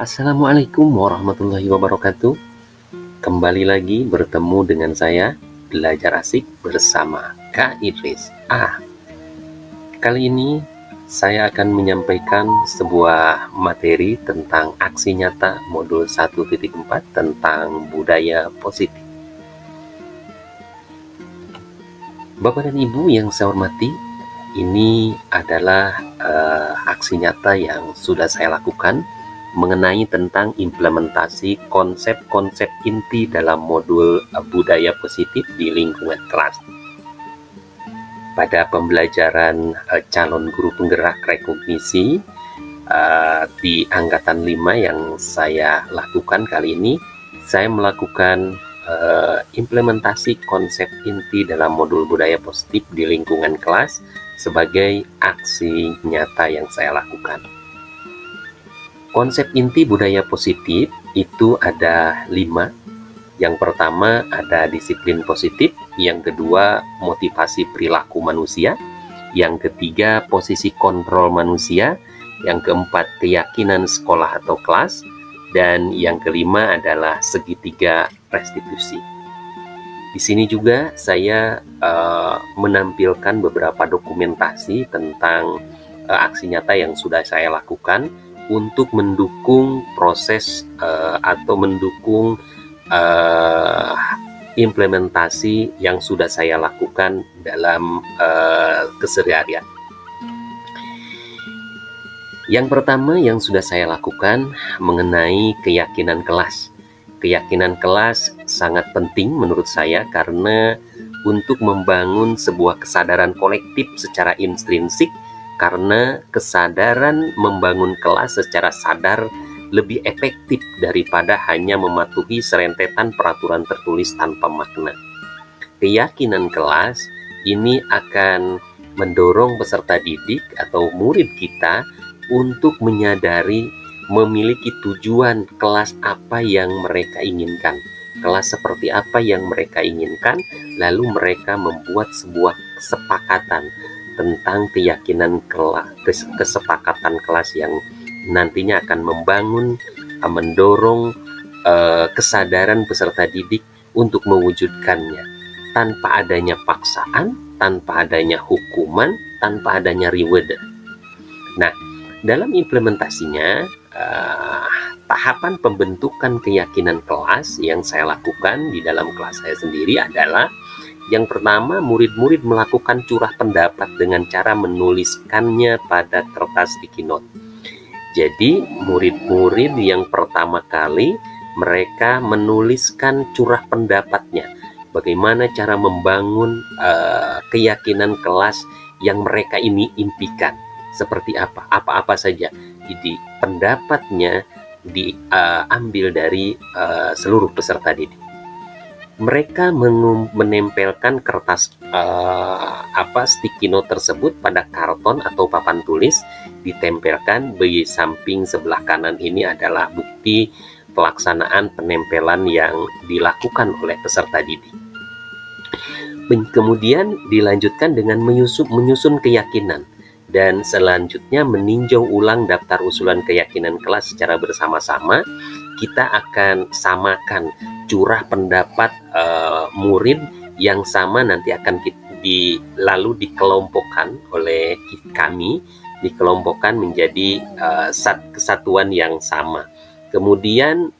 Assalamualaikum warahmatullahi wabarakatuh. Kembali lagi bertemu dengan saya, Belajar Asik bersama Kak Idris. Kali ini saya akan menyampaikan sebuah materi tentang aksi nyata modul 1.4 tentang budaya positif. Bapak dan Ibu yang saya hormati, ini adalah aksi nyata yang sudah saya lakukan mengenai tentang implementasi konsep-konsep inti dalam modul budaya positif di lingkungan kelas. Pada pembelajaran calon guru penggerak rekognisi di angkatan 5 yang saya lakukan kali ini, saya melakukan implementasi konsep inti dalam modul budaya positif di lingkungan kelas sebagai aksi nyata yang saya lakukan. Konsep inti budaya positif itu ada 5. Yang pertama ada disiplin positif, yang kedua motivasi perilaku manusia, yang ketiga posisi kontrol manusia, yang keempat keyakinan sekolah atau kelas, dan yang kelima adalah segitiga restitusi. Di sini juga saya menampilkan beberapa dokumentasi tentang aksi nyata yang sudah saya lakukan untuk mendukung proses atau mendukung implementasi yang sudah saya lakukan dalam keseharian. Yang pertama yang sudah saya lakukan mengenai keyakinan kelas. Keyakinan kelas sangat penting menurut saya karena untuk membangun sebuah kesadaran kolektif secara intrinsik, karena kesadaran membangun kelas secara sadar lebih efektif daripada hanya mematuhi serentetan peraturan tertulis tanpa makna. Keyakinan kelas ini akan mendorong peserta didik atau murid kita untuk menyadari memiliki tujuan kelas apa yang mereka inginkan, kelas seperti apa yang mereka inginkan, lalu mereka membuat sebuah kesepakatan tentang keyakinan kelas, kesepakatan kelas yang nantinya akan membangun, mendorong kesadaran peserta didik untuk mewujudkannya tanpa adanya paksaan, tanpa adanya hukuman, tanpa adanya reward. Nah, dalam implementasinya, tahapan pembentukan keyakinan kelas yang saya lakukan di dalam kelas saya sendiri adalah yang pertama, murid-murid melakukan curah pendapat dengan cara menuliskannya pada kertas sticky note. Jadi, murid-murid yang pertama kali mereka menuliskan curah pendapatnya. Bagaimana cara membangun keyakinan kelas yang mereka ini impikan. Seperti apa? Apa-apa saja. Jadi, pendapatnya diambil dari seluruh peserta didik. Mereka menempelkan kertas sticky note tersebut pada karton atau papan tulis, ditempelkan di samping sebelah kanan. Ini adalah bukti pelaksanaan penempelan yang dilakukan oleh peserta didik. Kemudian dilanjutkan dengan menyusun keyakinan, dan selanjutnya meninjau ulang daftar usulan keyakinan kelas secara bersama-sama. Kita akan samakan curah pendapat murid yang sama, nanti akan lalu dikelompokkan oleh kami, dikelompokkan menjadi kesatuan yang sama. Kemudian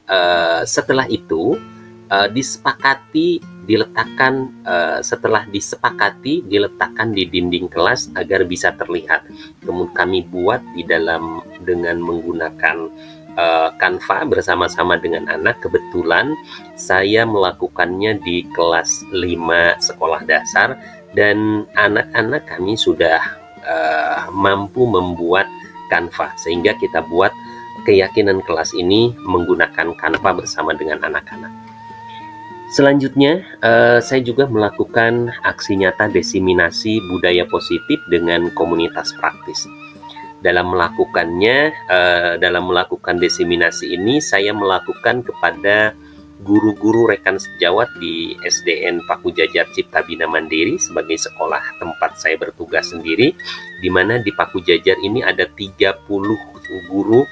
setelah itu setelah disepakati diletakkan di dinding kelas agar bisa terlihat. Kemudian kami buat dengan menggunakan Canva bersama-sama dengan anak. Kebetulan saya melakukannya di kelas 5 sekolah dasar, dan anak-anak kami sudah mampu membuat Canva, sehingga kita buat keyakinan kelas ini menggunakan Canva bersama dengan anak-anak. Selanjutnya, saya juga melakukan aksi nyata diseminasi budaya positif dengan komunitas praktis. Dalam melakukan diseminasi ini, saya melakukan kepada guru-guru rekan sejawat di SDN Paku Jajar Cipta Bina Mandiri sebagai sekolah tempat saya bertugas sendiri, di mana di Paku Jajar ini ada 30 guru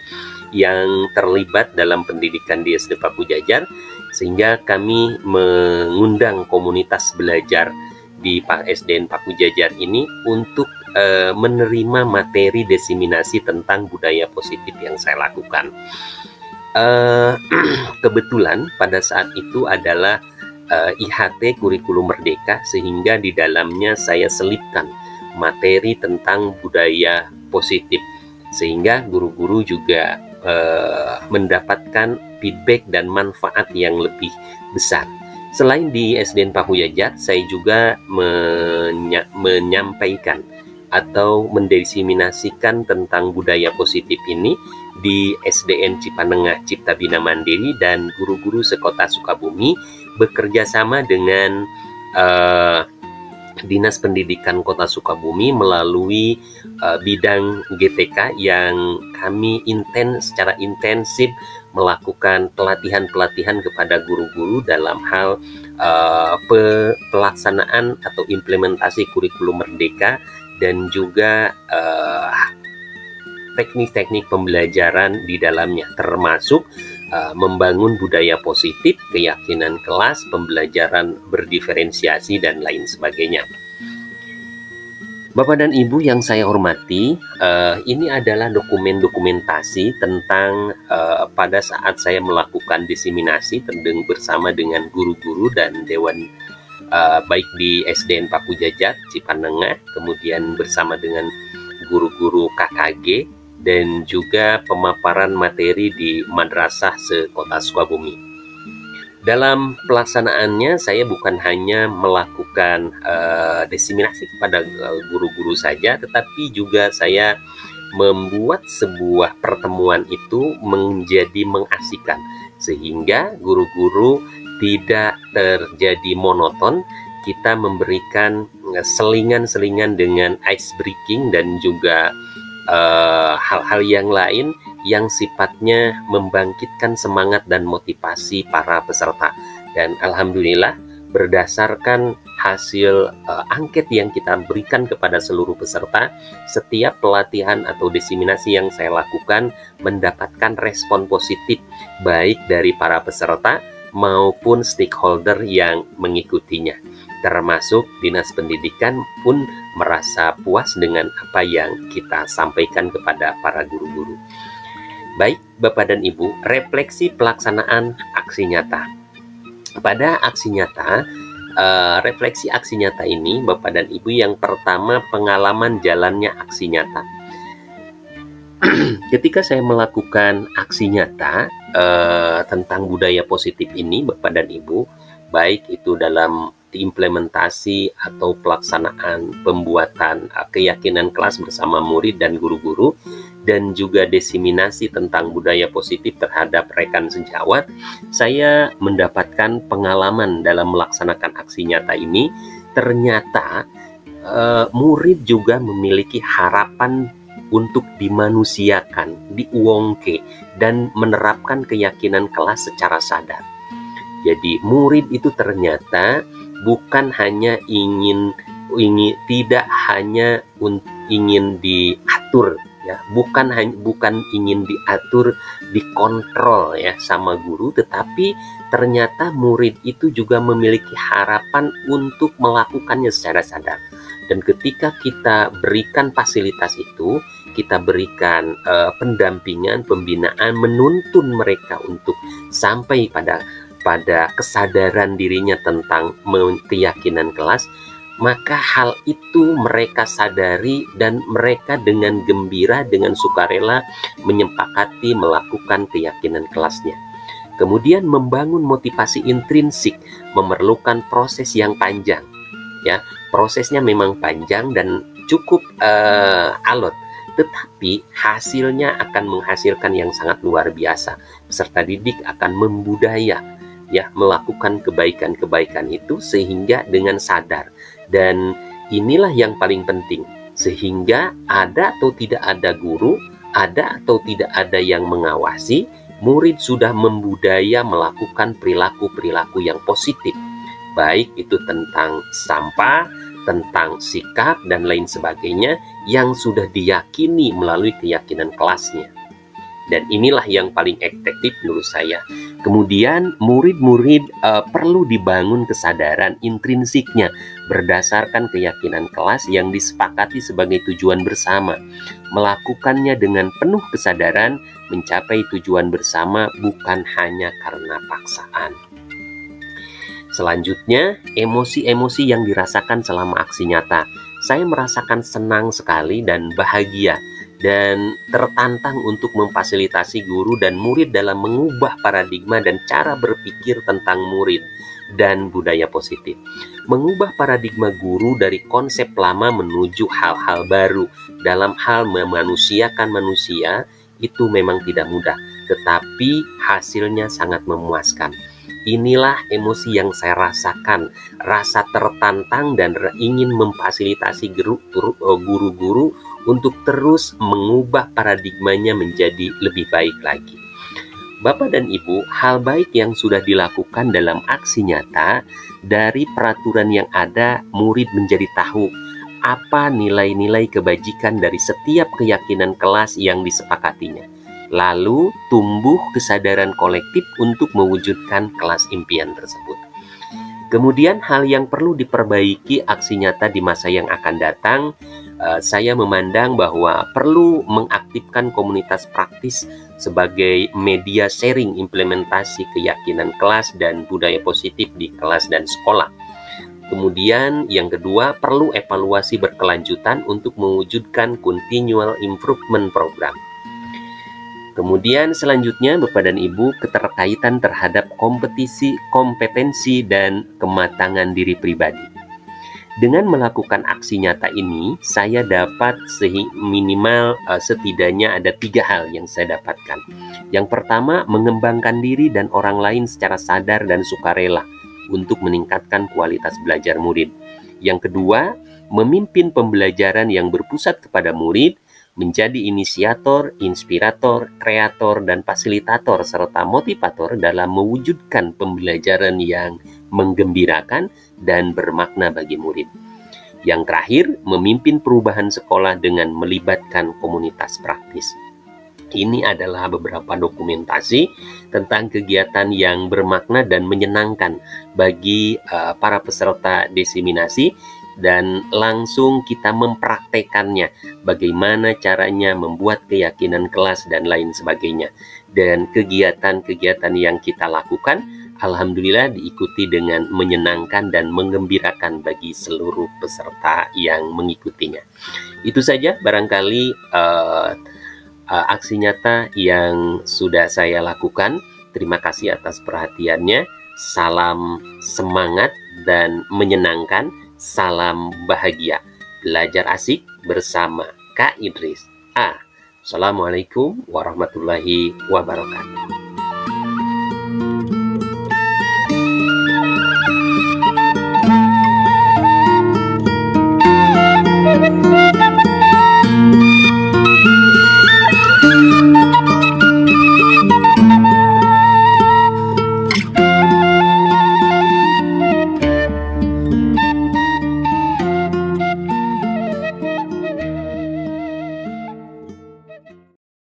yang terlibat dalam pendidikan di SD Paku Jajar, sehingga kami mengundang komunitas belajar di SDN Paku Jajar ini untuk menerima materi desiminasi tentang budaya positif yang saya lakukan. Kebetulan pada saat itu adalah IHT Kurikulum Merdeka, sehingga di dalamnya saya selipkan materi tentang budaya positif, sehingga guru-guru juga mendapatkan feedback dan manfaat yang lebih besar. Selain di SDN Paku Jajar, saya juga menyampaikan atau mendesiminasikan tentang budaya positif ini di SDN Cipanengah Cipta Bina Mandiri, dan guru-guru sekota Sukabumi bekerja sama dengan Dinas Pendidikan Kota Sukabumi melalui bidang GTK, yang kami secara intensif melakukan pelatihan-pelatihan kepada guru-guru dalam hal pelaksanaan atau implementasi kurikulum merdeka, dan juga teknik-teknik pembelajaran di dalamnya, termasuk membangun budaya positif, keyakinan kelas, pembelajaran berdiferensiasi, dan lain sebagainya. Bapak dan Ibu yang saya hormati, ini adalah dokumentasi tentang pada saat saya melakukan desiminasi bersama dengan guru-guru dan dewan, baik di SDN Paku Jajar Cipanengah, kemudian bersama dengan guru-guru KKG, dan juga pemaparan materi di madrasah sekota Sukabumi. Dalam pelaksanaannya, saya bukan hanya melakukan desiminasi kepada guru-guru saja, tetapi juga saya membuat sebuah pertemuan itu menjadi mengasihkan, sehingga guru-guru tidak terjadi monoton. Kita memberikan selingan-selingan dengan ice breaking dan juga hal-hal yang lain yang sifatnya membangkitkan semangat dan motivasi para peserta. Dan alhamdulillah, berdasarkan hasil angket yang kita berikan kepada seluruh peserta, setiap pelatihan atau desiminasi yang saya lakukan mendapatkan respon positif, baik dari para peserta maupun stakeholder yang mengikutinya. Termasuk Dinas Pendidikan pun merasa puas dengan apa yang kita sampaikan kepada para guru-guru. Baik, Bapak dan Ibu, refleksi pelaksanaan aksi nyata. Pada aksi nyata, refleksi aksi nyata ini, Bapak dan Ibu, yang pertama, pengalaman jalannya aksi nyata. Ketika saya melakukan aksi nyata tentang budaya positif ini, Bapak dan Ibu, baik itu dalam implementasi atau pelaksanaan pembuatan keyakinan kelas bersama murid dan guru-guru, dan juga desiminasi tentang budaya positif terhadap rekan sejawat, saya mendapatkan pengalaman dalam melaksanakan aksi nyata ini. Ternyata murid juga memiliki harapan untuk dimanusiakan, diuongke, dan menerapkan keyakinan kelas secara sadar. Jadi murid itu ternyata bukan hanya ingin tidak hanya ingin diatur, ya, bukan ingin diatur, dikontrol ya sama guru, tetapi ternyata murid itu juga memiliki harapan untuk melakukannya secara sadar. Dan ketika kita berikan fasilitas itu, kita berikan pendampingan, pembinaan, menuntun mereka untuk sampai pada kesadaran dirinya tentang keyakinan kelas, maka hal itu mereka sadari dan mereka dengan gembira, dengan sukarela menyepakati melakukan keyakinan kelasnya. Kemudian membangun motivasi intrinsik memerlukan proses yang panjang, ya. Prosesnya memang panjang dan cukup alot, tetapi hasilnya akan menghasilkan yang sangat luar biasa. Peserta didik akan membudaya, ya, melakukan kebaikan-kebaikan itu sehingga dengan sadar. Dan inilah yang paling penting, sehingga ada atau tidak ada guru, ada atau tidak ada yang mengawasi, murid sudah membudaya melakukan perilaku-perilaku yang positif, baik itu tentang sampah, tentang sikap, dan lain sebagainya yang sudah diyakini melalui keyakinan kelasnya. Dan inilah yang paling efektif menurut saya. Kemudian murid-murid perlu dibangun kesadaran intrinsiknya berdasarkan keyakinan kelas yang disepakati sebagai tujuan bersama. Melakukannya dengan penuh kesadaran mencapai tujuan bersama bukan hanya karena paksaan. Selanjutnya, emosi-emosi yang dirasakan selama aksi nyata. Saya merasakan senang sekali dan bahagia dan tertantang untuk memfasilitasi guru dan murid dalam mengubah paradigma dan cara berpikir tentang murid dan budaya positif. Mengubah paradigma guru dari konsep lama menuju hal-hal baru dalam hal memanusiakan manusia itu memang tidak mudah, tetapi hasilnya sangat memuaskan. Inilah emosi yang saya rasakan, rasa tertantang dan ingin memfasilitasi guru-guru untuk terus mengubah paradigmanya menjadi lebih baik lagi. Bapak dan Ibu, hal baik yang sudah dilakukan dalam aksi nyata, dari peraturan yang ada, murid menjadi tahu apa nilai-nilai kebajikan dari setiap keyakinan kelas yang disepakatinya. Lalu tumbuh kesadaran kolektif untuk mewujudkan kelas impian tersebut. Kemudian hal yang perlu diperbaiki aksi nyata di masa yang akan datang, saya memandang bahwa perlu mengaktifkan komunitas praktis sebagai media sharing implementasi keyakinan kelas dan budaya positif di kelas dan sekolah. Kemudian yang kedua, perlu evaluasi berkelanjutan untuk mewujudkan continual improvement program. Kemudian selanjutnya Bapak dan Ibu, keterkaitan terhadap kompetensi dan kematangan diri pribadi. Dengan melakukan aksi nyata ini, saya dapat minimal setidaknya ada 3 hal yang saya dapatkan. Yang pertama, mengembangkan diri dan orang lain secara sadar dan sukarela untuk meningkatkan kualitas belajar murid. Yang kedua, memimpin pembelajaran yang berpusat kepada murid, menjadi inisiator, inspirator, kreator, dan fasilitator serta motivator dalam mewujudkan pembelajaran yang menggembirakan dan bermakna bagi murid. Yang terakhir, memimpin perubahan sekolah dengan melibatkan komunitas praktis. Ini adalah beberapa dokumentasi tentang kegiatan yang bermakna dan menyenangkan bagi para peserta diseminasi, dan langsung kita mempraktekannya, bagaimana caranya membuat keyakinan kelas dan lain sebagainya. Dan kegiatan-kegiatan yang kita lakukan alhamdulillah diikuti dengan menyenangkan dan menggembirakan bagi seluruh peserta yang mengikutinya. Itu saja barangkali aksi nyata yang sudah saya lakukan. Terima kasih atas perhatiannya. Salam semangat dan menyenangkan. Salam bahagia. Belajar asik bersama Kak Idris. Assalamualaikum warahmatullahi wabarakatuh.